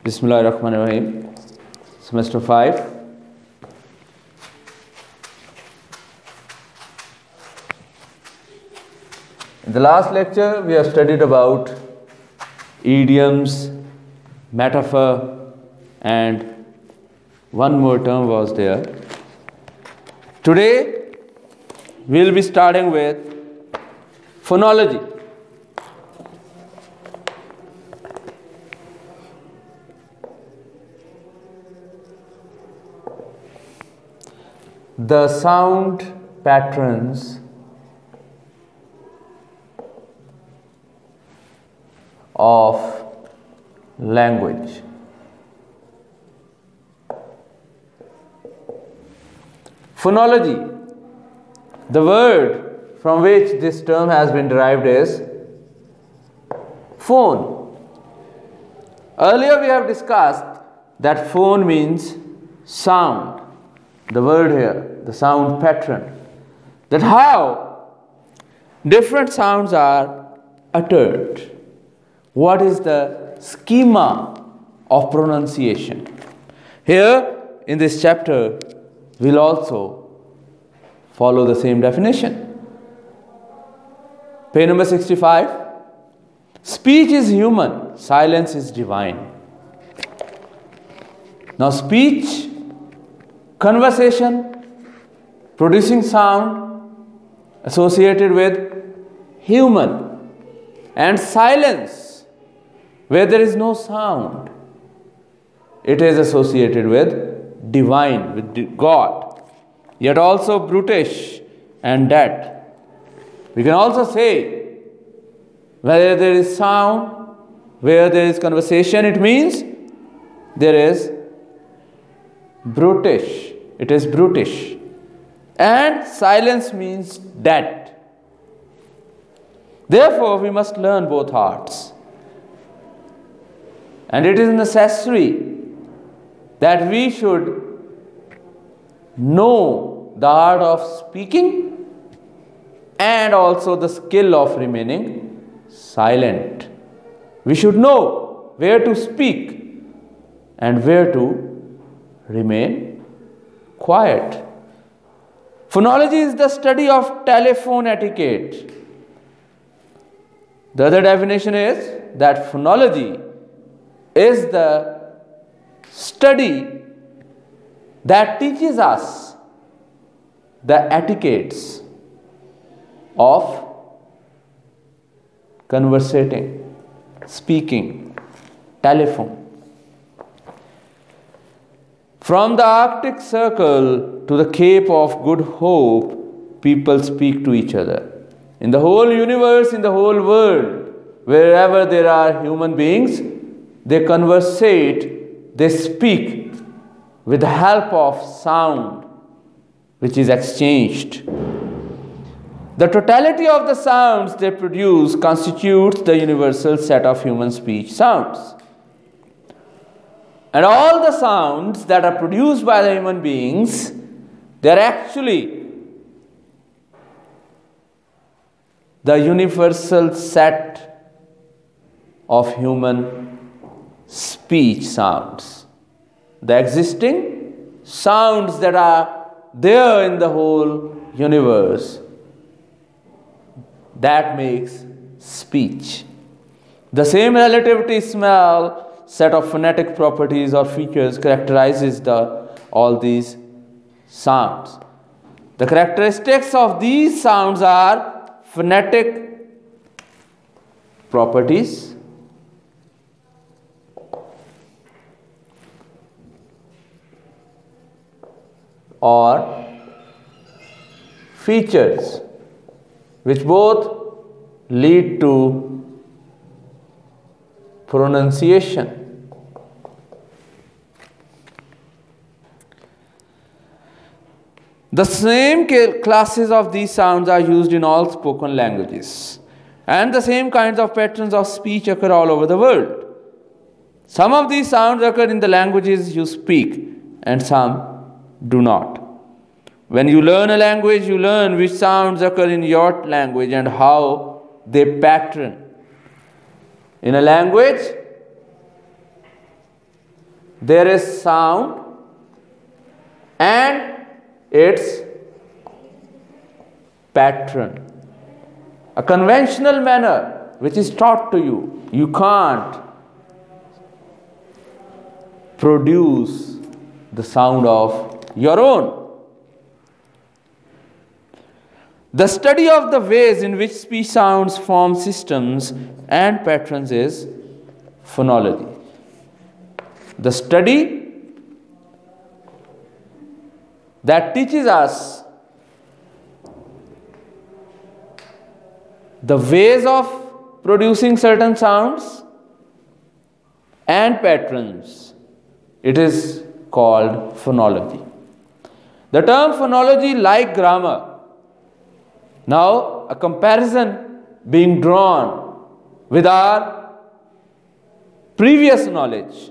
Bismillahirrahmanirrahim. Semester 5. In the last lecture, we have studied about idioms, metaphor, and one more term was there. Today, we will be starting with phonology. The sound patterns of language. Phonology, the word from which this term has been derived is phone. Earlier we have discussed that phone means sound. The word here, the sound pattern, that how different sounds are uttered. What is the schema of pronunciation? Here in this chapter, we'll also follow the same definition. Page number 65. Speech is human, silence is divine. Now speech, conversation, producing sound associated with human, and silence where there is no sound, it is associated with divine, with God, yet also brutish and dead. We can also say where there is sound, where there is conversation, it means there is brutish. It is brutish. And silence means dead. Therefore, we must learn both arts. And it is necessary that we should know the art of speaking and also the skill of remaining silent. We should know where to speak and where to remain quiet. Phonology is the study of telephone etiquette. The other definition is that phonology is the study that teaches us the etiquettes of conversating, speaking, telephone. From the Arctic Circle to the Cape of Good Hope, people speak to each other. In the whole universe, in the whole world, wherever there are human beings, they conversate, they speak with the help of sound which is exchanged. The totality of the sounds they produce constitutes the universal set of human speech sounds. And all the sounds that are produced by the human beings, they are actually the universal set of human speech sounds. The existing sounds that are there in the whole universe, that makes speech. The same relativity smell set of phonetic properties or features characterizes all these sounds. The characteristics of these sounds are phonetic properties, or features, which both lead to pronunciation. The same classes of these sounds are used in all spoken languages, and the same kinds of patterns of speech occur all over the world. Some of these sounds occur in the languages you speak, and some do not. When you learn a language, you learn which sounds occur in your language and how they pattern. In a language, there is sound and its pattern. A conventional manner which is taught to you. You can't produce the sound of your own. The study of the ways in which speech sounds form systems and patterns is phonology. The study that teaches us the ways of producing certain sounds and patterns, it is called phonology. The term phonology, like grammar, now a comparison being drawn with our previous knowledge.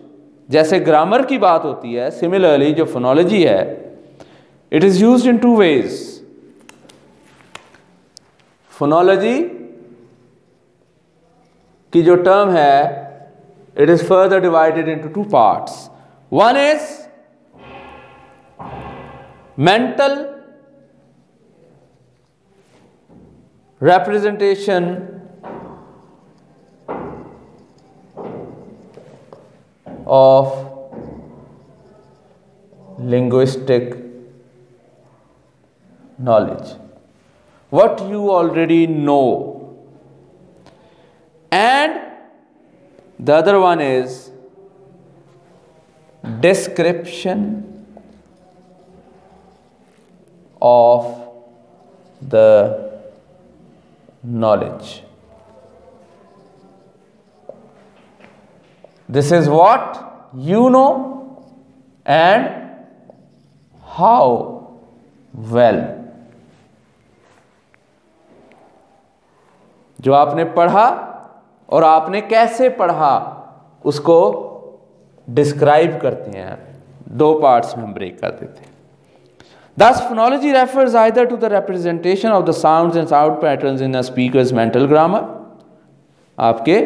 जैसे grammar की बात होती है, similarly जो phonology है, it is used in two ways. Phonology की जो term है, it is further divided into two parts. One is mental representation of linguistic knowledge, what you already know, and the other one is description of the knowledge. This is what you know and how well. जो आपने पढ़ा और आपने कैसे पढ़ा उसको describe करते हैं. दो पार्ट्स में हम ब्रेक कर देते हैं. Thus, phonology refers either to the representation of the sounds and sound patterns in a speaker's mental grammar, आपके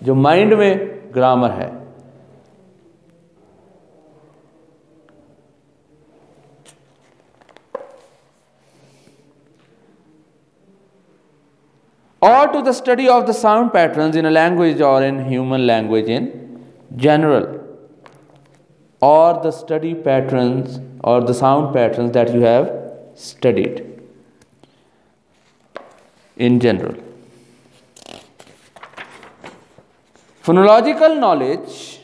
जो माइंड में ग्रामर है, or to the study of the sound patterns in a language or in human language in general, or the study patterns or the sound patterns that you have studied in general. Phonological knowledge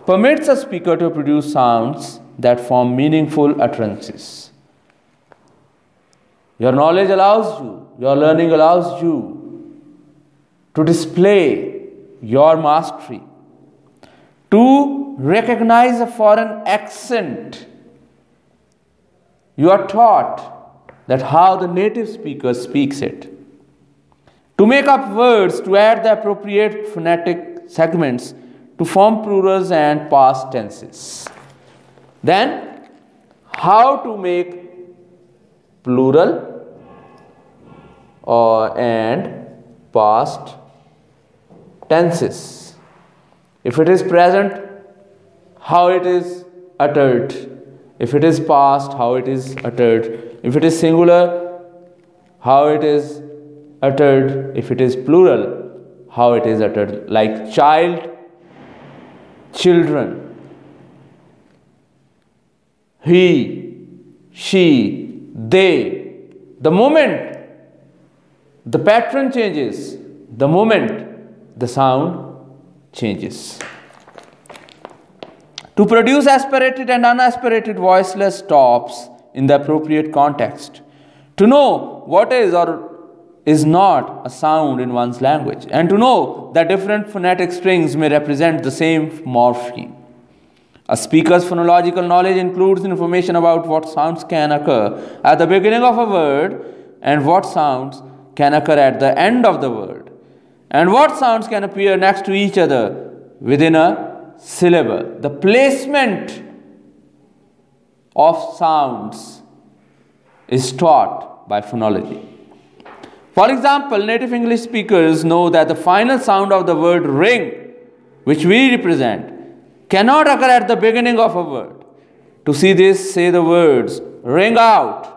permits a speaker to produce sounds that form meaningful utterances. Your knowledge allows you, your learning allows you to display your mastery, to recognize a foreign accent. You are taught that how the native speaker speaks it. To make up words, to add the appropriate phonetic segments to form plurals and past tenses. Then, how to make plural and past tenses. If it is present, how it is uttered. If it is past, how it is uttered. If it is singular, how it is uttered. If it is plural, how it is uttered. Like child, children, he, she, they. The moment the pattern changes, the moment the sound changes. To produce aspirated and unaspirated voiceless stops in the appropriate context. To know what is or is not a sound in one's language. And to know that different phonetic strings may represent the same morpheme. A speaker's phonological knowledge includes information about what sounds can occur at the beginning of a word and what sounds can occur at the end of the word, and what sounds can appear next to each other within a syllable. The placement of sounds is taught by phonology. For example, native English speakers know that the final sound of the word ring, which we represent, cannot occur at the beginning of a word. To see this, say the words ring out.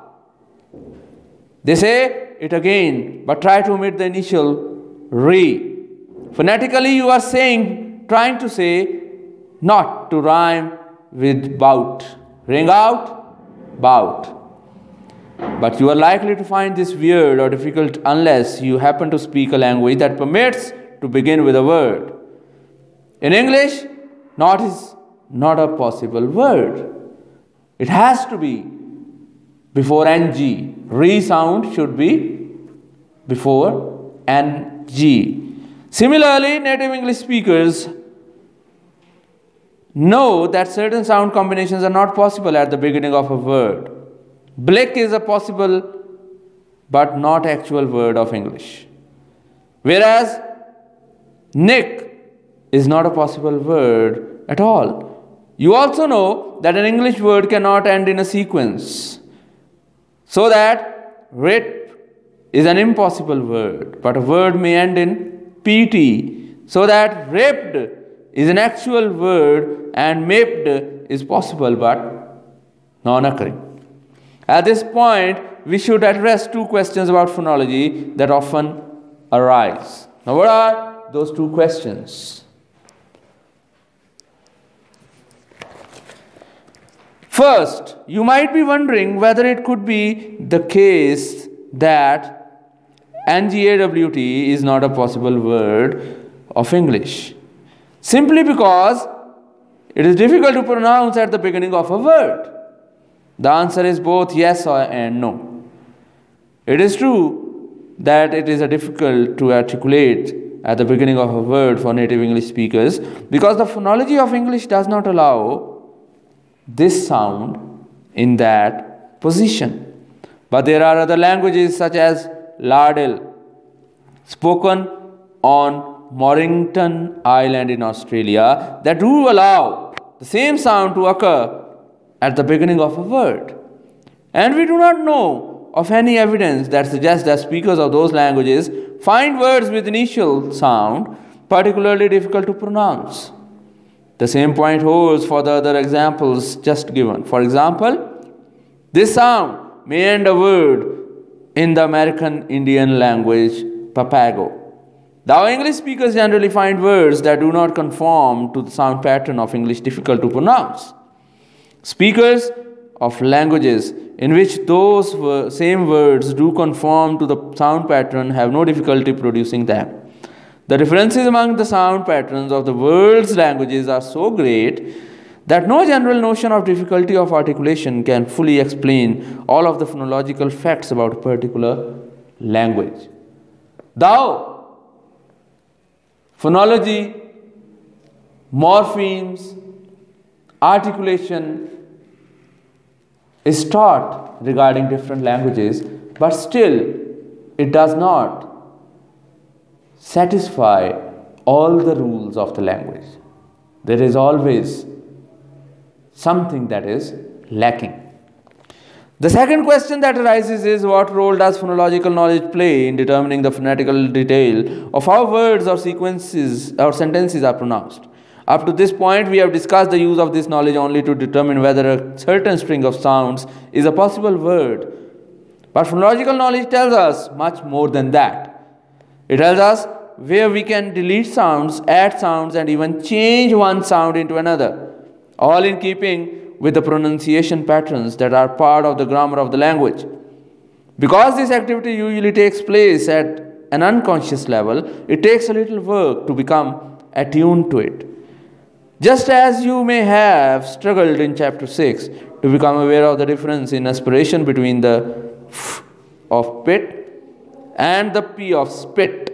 They say it again, but try to omit the initial re. Phonetically, you are trying to say not to rhyme with bout. Ring out, bout. But you are likely to find this weird or difficult unless you happen to speak a language that permits to begin with a word. In English, not is not a possible word. It has to be before ng. Re sound should be before ng. Similarly, native English speakers know that certain sound combinations are not possible at the beginning of a word. Blick is a possible but not actual word of English. Whereas Nick is not a possible word at all. You also know that an English word cannot end in a sequence. So that rip is an impossible word, but a word may end in pt. So that ripped is an actual word and mipped is possible but non-occurring. At this point, we should address two questions about phonology that often arise. Now, what are those two questions? First, you might be wondering whether it could be the case that ngawt is not a possible word of English, simply because it is difficult to pronounce at the beginning of a word. The answer is both yes and no. It is true that it is difficult to articulate at the beginning of a word for native English speakers because the phonology of English does not allow this sound in that position. But there are other languages such as Lardil, spoken on Mornington Island in Australia, that do allow the same sound to occur at the beginning of a word. And we do not know of any evidence that suggests that speakers of those languages find words with initial sound particularly difficult to pronounce. The same point holds for the other examples just given. For example, this sound may end a word in the American Indian language Papago. Though English speakers generally find words that do not conform to the sound pattern of English difficult to pronounce. Speakers of languages in which those same words do conform to the sound pattern have no difficulty producing them. The differences among the sound patterns of the world's languages are so great that no general notion of difficulty of articulation can fully explain all of the phonological facts about a particular language. Though phonology, morphemes, articulation is taught regarding different languages, but still it does not satisfy all the rules of the language. There is always something that is lacking. The second question that arises is, what role does phonological knowledge play in determining the phonetical detail of how words or sequences or sentences are pronounced? Up to this point, we have discussed the use of this knowledge only to determine whether a certain string of sounds is a possible word. But phonological knowledge tells us much more than that. It tells us where we can delete sounds, add sounds, and even change one sound into another, all in keeping with the pronunciation patterns that are part of the grammar of the language. Because this activity usually takes place at an unconscious level, it takes a little work to become attuned to it. Just as you may have struggled in chapter 6 to become aware of the difference in aspiration between the f of pit and the p of spit.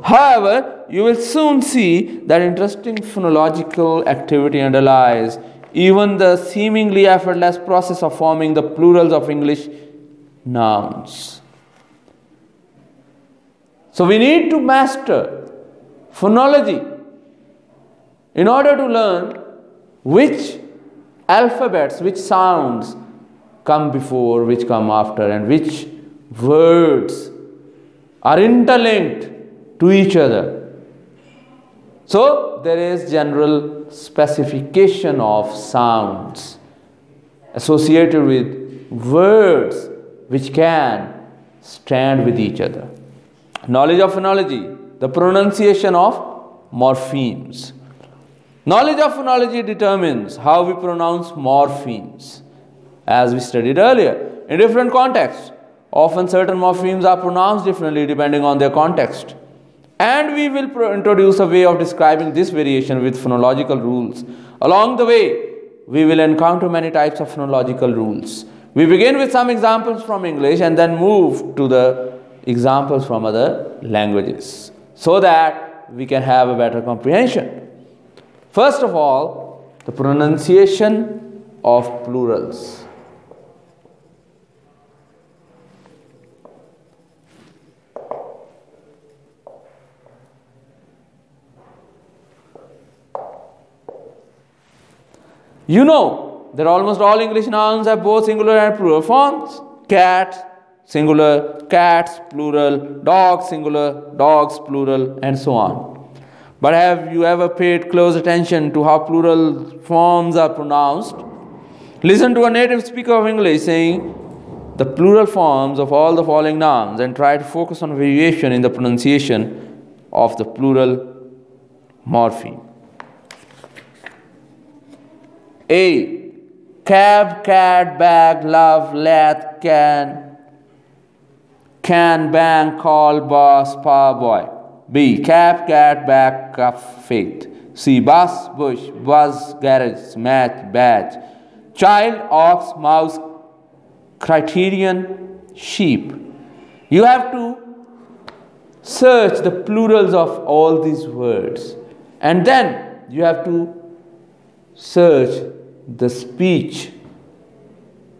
However, you will soon see that interesting phonological activity underlies even the seemingly effortless process of forming the plurals of English nouns. So we need to master phonology in order to learn which alphabets, which sounds come before, which come after, and which words are interlinked to each other. So there is general specification of sounds associated with words which can stand with each other. Knowledge of phonology, the pronunciation of morphemes. Knowledge of phonology determines how we pronounce morphemes, as we studied earlier. In different contexts, often certain morphemes are pronounced differently depending on their context. And we will introduce a way of describing this variation with phonological rules. Along the way, we will encounter many types of phonological rules. We begin with some examples from English and then move to the examples from other languages so that we can have a better comprehension. First of all, the pronunciation of plurals. You know that almost all English nouns have both singular and plural forms. Cat, singular, cats, plural, dog, singular, dogs, plural, and so on. But have you ever paid close attention to how plural forms are pronounced? Listen to a native speaker of English saying the plural forms of all the following nouns and try to focus on variation in the pronunciation of the plural morpheme. A. Cab, cat, bag, love, lath, can, bang, call, boss, pa, boy. B. Cap, cat, bag, cuff, faith. C. Bus, bush, buzz, garage, match, badge. Child, ox, mouse, criterion, sheep. You have to search the plurals of all these words, and then you have to search the speech,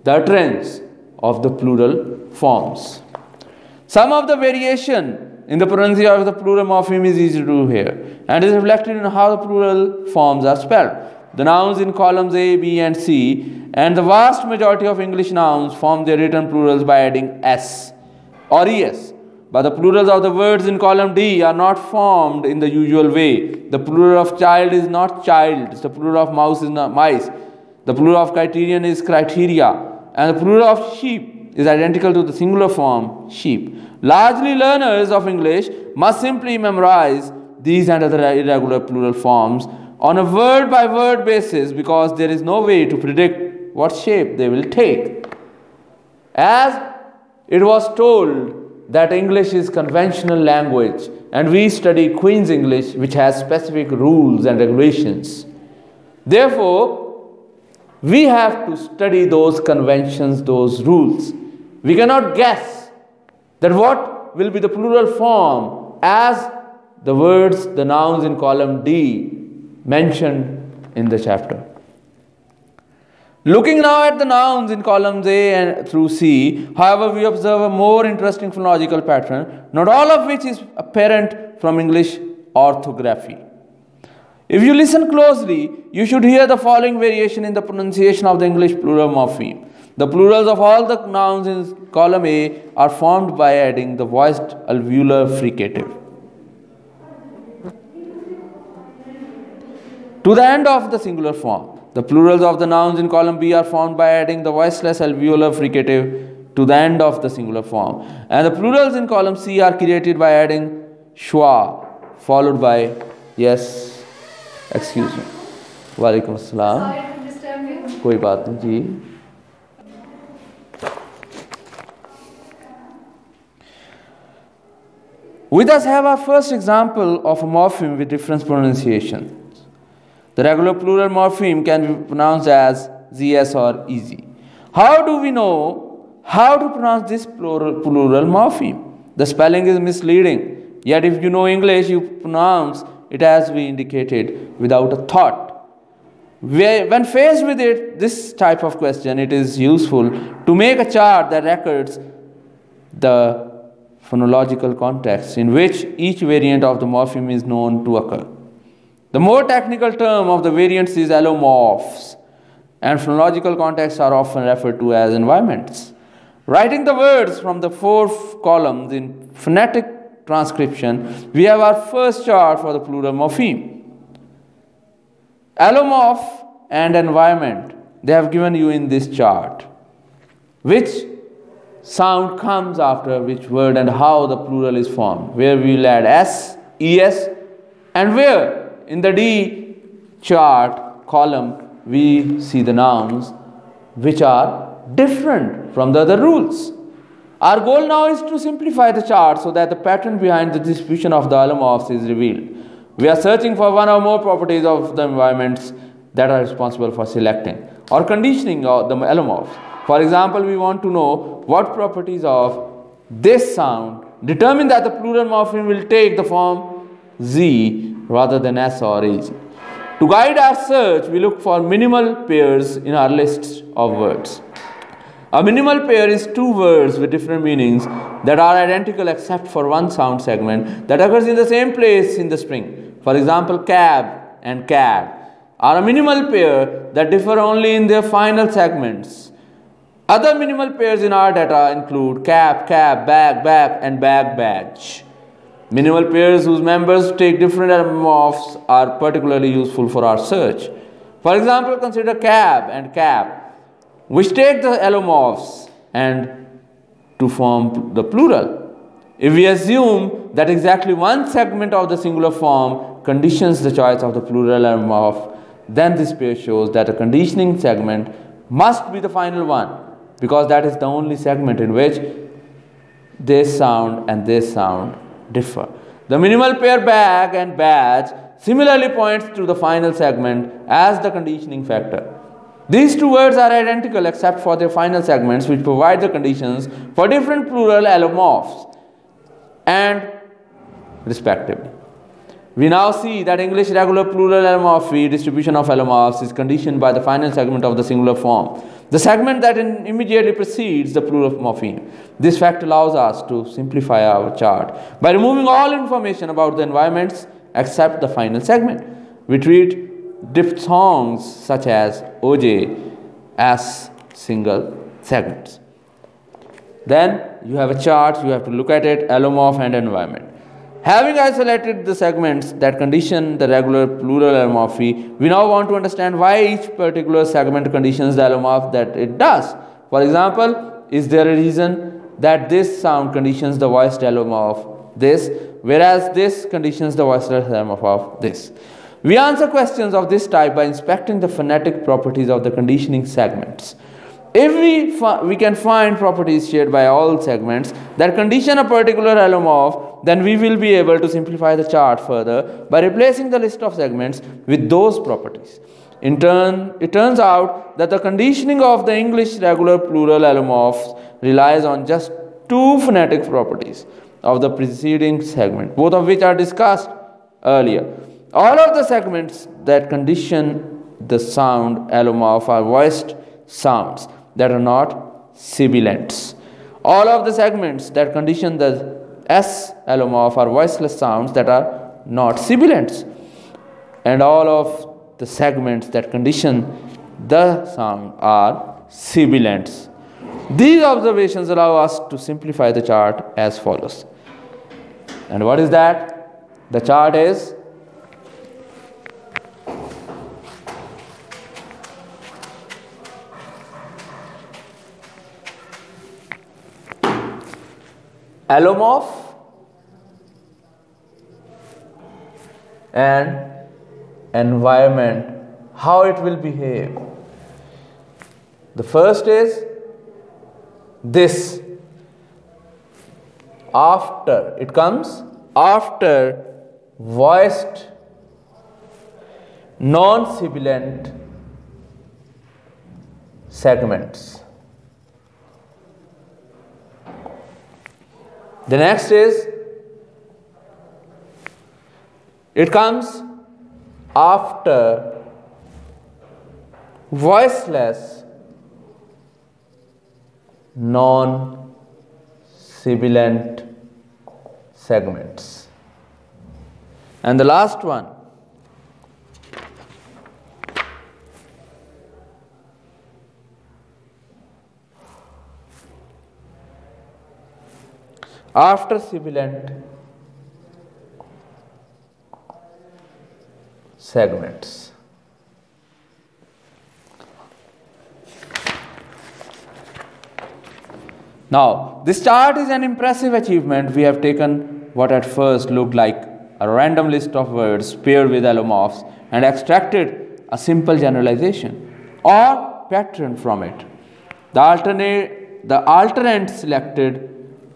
the utterance of the plural forms. Some of the variation in the pronunciation of the plural morpheme is easy to do here and is reflected in how the plural forms are spelled. The nouns in columns A, B and C and the vast majority of English nouns form their written plurals by adding S or ES. But the plurals of the words in column D are not formed in the usual way. The plural of child is not childs, the plural of mouse is not mice, the plural of criterion is criteria, and the plural of sheep is identical to the singular form sheep. Largely learners of English must simply memorize these and other irregular plural forms on a word-by-word basis because there is no way to predict what shape they will take. As it was told that English is conventional language and we study Queen's English which has specific rules and regulations. Therefore, we have to study those conventions, those rules. We cannot guess that what will be the plural form as the words, the nouns in column D mentioned in the chapter. Looking now at the nouns in columns A and through C, however, we observe a more interesting phonological pattern, not all of which is apparent from English orthography. If you listen closely, you should hear the following variation in the pronunciation of the English plural morpheme. The plurals of all the nouns in column A are formed by adding the voiced alveolar fricative to the end of the singular form. The plurals of the nouns in column B are formed by adding the voiceless alveolar fricative to the end of the singular form. And the plurals in column C are created by adding schwa followed by, yes, excuse me. Walaikum assalam. Sorry to disturb you. कोई बात नहीं जी. We thus have our first example of a morpheme with different pronunciations. The regular plural morpheme can be pronounced as ZS or EZ. How do we know how to pronounce this plural morpheme? The spelling is misleading, yet if you know English, you pronounce it as we indicated without a thought. When faced with this type of question, it is useful to make a chart that records the phonological context in which each variant of the morpheme is known to occur. The more technical term of the variants is allomorphs, and phonological contexts are often referred to as environments. Writing the words from the 4 columns in phonetic transcription, we have our first chart for the plural morpheme. Allomorph and environment, they have given you in this chart. Which sound comes after which word and how the plural is formed. Where we will add S, ES, and where in the D chart column we see the nouns which are different from the other rules. Our goal now is to simplify the chart so that the pattern behind the distribution of the allomorphs is revealed. We are searching for one or more properties of the environments that are responsible for selecting or conditioning of the allomorphs. For example, we want to know what properties of this sound determine that the plural morpheme will take the form Z rather than S or AZ. To guide our search, we look for minimal pairs in our list of words. A minimal pair is two words with different meanings that are identical except for one sound segment that occurs in the same place in the string. For example, cab and cad are a minimal pair that differ only in their final segments. Other minimal pairs in our data include cap, cab, bag, bag, and bag, badge. Minimal pairs whose members take different allomorphs are particularly useful for our search. For example, consider cab and cab, which take the allomorphs and to form the plural. If we assume that exactly one segment of the singular form conditions the choice of the plural allomorph, then this pair shows that a conditioning segment must be the final one, because that is the only segment in which this sound and this sound differ. The minimal pair bag and badge similarly points to the final segment as the conditioning factor. These two words are identical except for their final segments, which provide the conditions for different plural allomorphs and respectively. We now see that English regular plural allomorphy distribution of allomorphs is conditioned by the final segment of the singular form, the segment that immediately precedes the plural morpheme. This fact allows us to simplify our chart by removing all information about the environments except the final segment. We treat diphthongs such as OJ as single segments. Then you have a chart, you have to look at it, allomorph and environment. Having isolated the segments that condition the regular plural allomorphy, we now want to understand why each particular segment conditions the allomorph that it does. For example, is there a reason that this sound conditions the voiced allomorph this, whereas this conditions the voiceless allomorph of this? We answer questions of this type by inspecting the phonetic properties of the conditioning segments. If we can find properties shared by all segments that condition a particular allomorph, then we will be able to simplify the chart further by replacing the list of segments with those properties. In turn, it turns out that the conditioning of the English regular plural allomorphs relies on just two phonetic properties of the preceding segment, both of which are discussed earlier. All of the segments that condition the sound allomorph are voiced sounds that are not sibilants. All of the segments that condition the S allomorph are voiceless sounds that are not sibilants. And all of the segments that condition the sound are sibilants. These observations allow us to simplify the chart as follows. And what is that? The chart is allomorph and environment, how it will behave. The first is this. After, it comes after voiced non-sibilant segments. The next is, it comes after voiceless non-sibilant segments. And the last one, after sibilant segments. Now, this chart is an impressive achievement. We have taken what at first looked like a random list of words paired with allomorphs and extracted a simple generalization or pattern from it. The alternate selected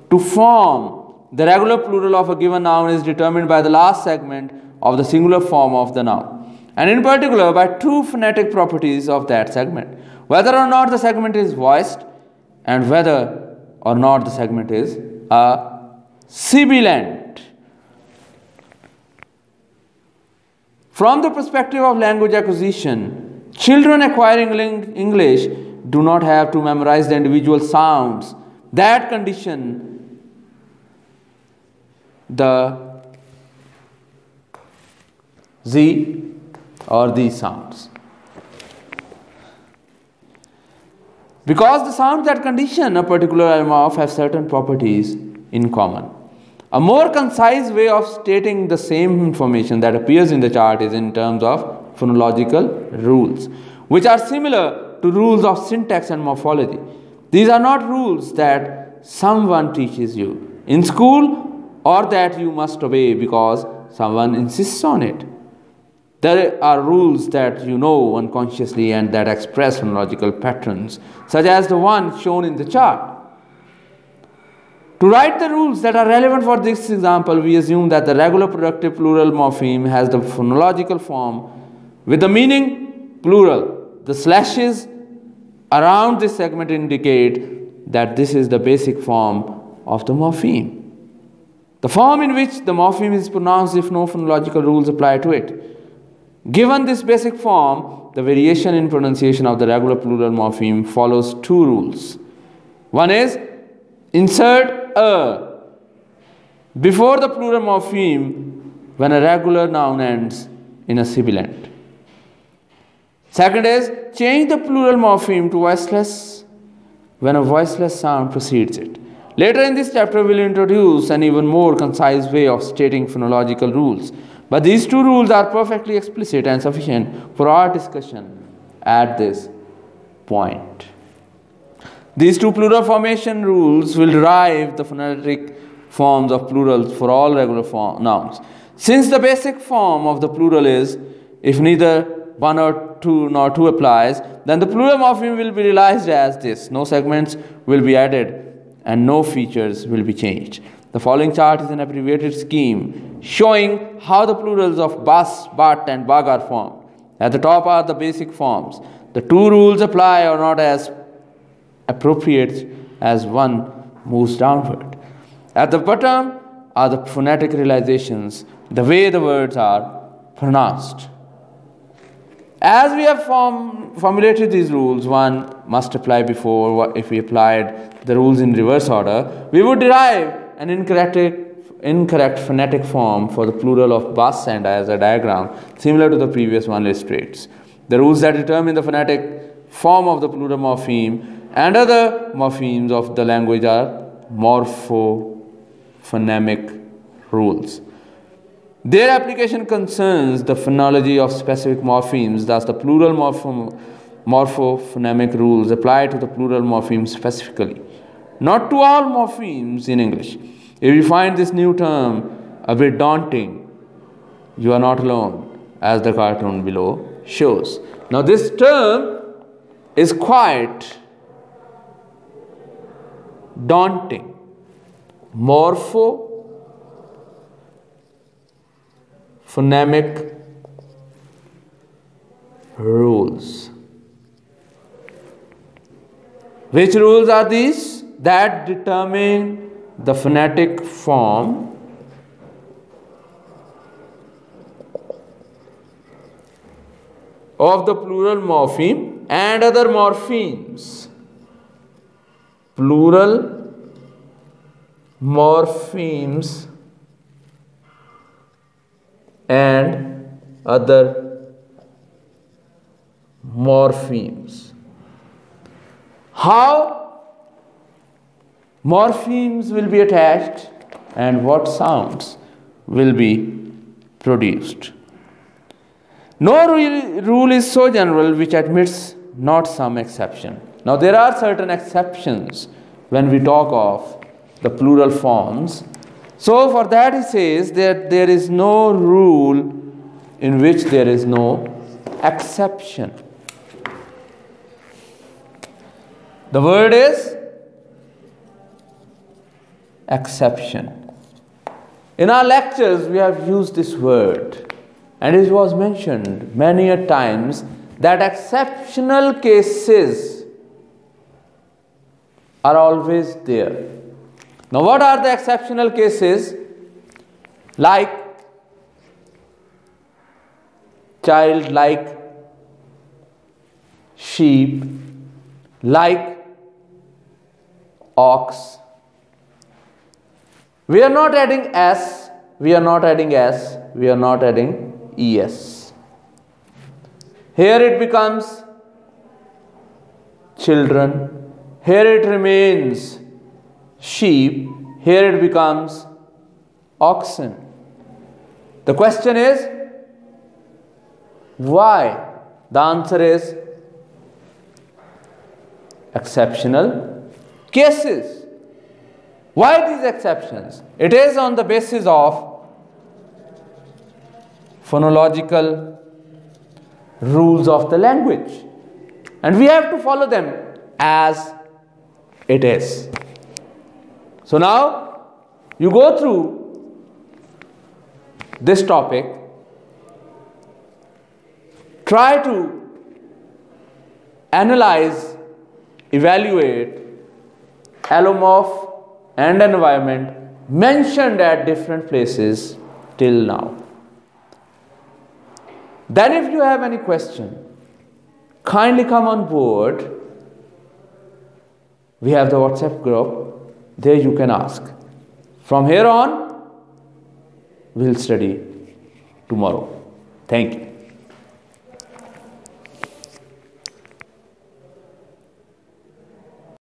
to form the regular plural of a given noun is determined by the last segment of the singular form of the noun, and in particular by two phonetic properties of that segment: whether or not the segment is voiced and whether or not the segment is a sibilant. From the perspective of language acquisition, children acquiring English do not have to memorize the individual sounds that condition the Z or these sounds. Because the sounds that condition a particular allomorph have certain properties in common. A more concise way of stating the same information that appears in the chart is in terms of phonological rules, which are similar to rules of syntax and morphology. These are not rules that someone teaches you in school or that you must obey because someone insists on it. There are rules that you know unconsciously and that express phonological patterns, such as the one shown in the chart. To write the rules that are relevant for this example, we assume that the regular productive plural morpheme has the phonological form with the meaning plural. The slashes around this segment indicate that this is the basic form of the morpheme, the form in which the morpheme is pronounced if no phonological rules apply to it. Given this basic form, the variation in pronunciation of the regular plural morpheme follows two rules. One is insert a before the plural morpheme when a regular noun ends in a sibilant. Second is change the plural morpheme to voiceless when a voiceless sound precedes it. Later in this chapter, we will introduce an even more concise way of stating phonological rules. But these two rules are perfectly explicit and sufficient for our discussion at this point. These two plural formation rules will derive the phonetic forms of plurals for all regular nouns. Since the basic form of the plural is, if neither one or two nor two applies, then the plural morpheme will be realized as this. No segments will be added and no features will be changed. The following chart is an abbreviated scheme showing how the plurals of bus, but, and Bakar form. At the top are the basic forms. The two rules apply or not as appropriate as one moves downward. At the bottom are the phonetic realizations, the way the words are pronounced. As we have formulated these rules, one must apply before. If we applied the rules in reverse order, we would derive an incorrect phonetic form for the plural of bus, and as a diagram similar to the previous one illustrates. The rules that determine the phonetic form of the plural morpheme and other morphemes of the language are morphophonemic rules. Their application concerns the phonology of specific morphemes. Thus, the plural morphophonemic rules apply to the plural morphemes specifically, not to all morphemes in English. If you find this new term a bit daunting, you are not alone, as the cartoon below shows. Now, this term is quite daunting. Morphophonemic rules. Which rules are these? That determine the phonetic form of the plural morpheme and other morphemes. Plural morphemes and other morphemes. How morphemes will be attached and what sounds will be produced. No rule is so general which admits not some exception. Now, there are certain exceptions when we talk of the plural forms. So for that he says that there is no rule in which there is no exception. The word is exception. In our lectures we have used this word, and it was mentioned many a times that exceptional cases are always there. Now what are the exceptional cases? Like child, like sheep, like ox. We are not adding s, we are not adding s, we are not adding es. Here it becomes children, here it remains sheep, here it becomes oxen. The question is, why? The answer is exceptional cases. Why these exceptions? It is on the basis of phonological rules of the language, and we have to follow them as it is. So now you go through this topic, try to analyze, evaluate allomorph and environment mentioned at different places till now. Then if you have any question, kindly come on board. We have the WhatsApp group, there you can ask. From here on, we'll study tomorrow. Thank you.